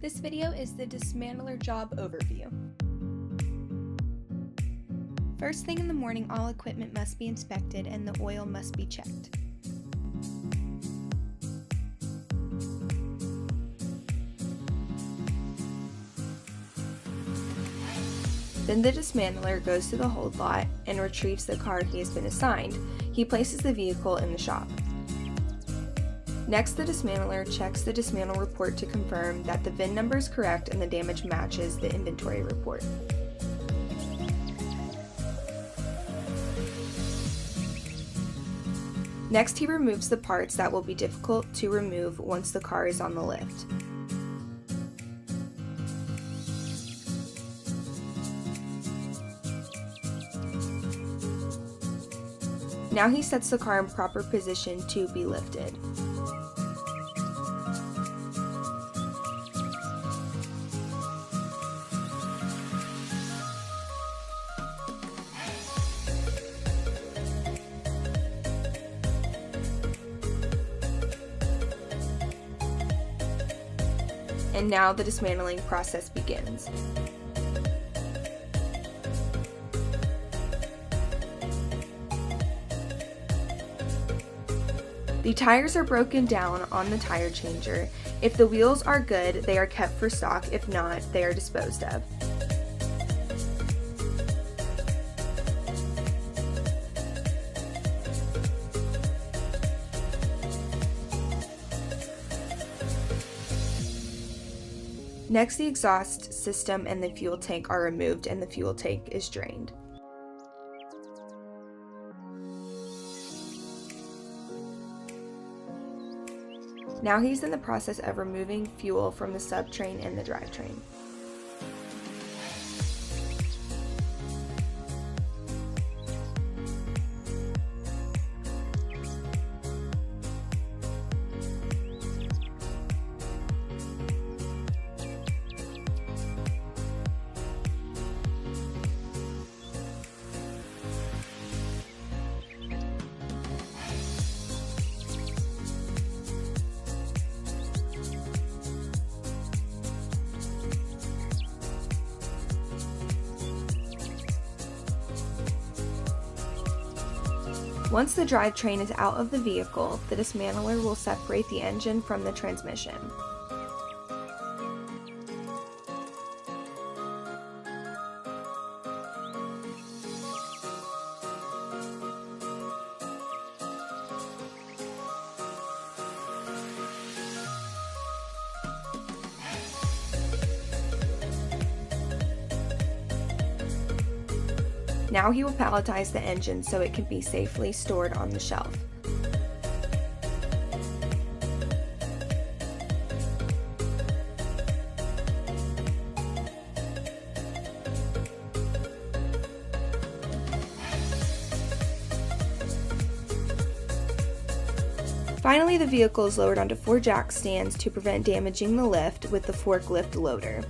This video is the Dismantler job overview. First thing in the morning, all equipment must be inspected and the oil must be checked. Then the dismantler goes to the hold lot and retrieves the car he has been assigned. He places the vehicle in the shop. Next, the dismantler checks the dismantle report to confirm that the VIN number is correct and the damage matches the inventory report. Next, he removes the parts that will be difficult to remove once the car is on the lift. Now he sets the car in proper position to be lifted. And now the dismantling process begins. The tires are broken down on the tire changer. If the wheels are good, they are kept for stock. If not, they are disposed of. Next, the exhaust system and the fuel tank are removed and the fuel tank is drained. Now he's in the process of removing fuel from the subtrain and the drivetrain. Once the drivetrain is out of the vehicle, the dismantler will separate the engine from the transmission. Now he will palletize the engine so it can be safely stored on the shelf. Finally, the vehicle is lowered onto 4 jack stands to prevent damaging the lift with the forklift loader.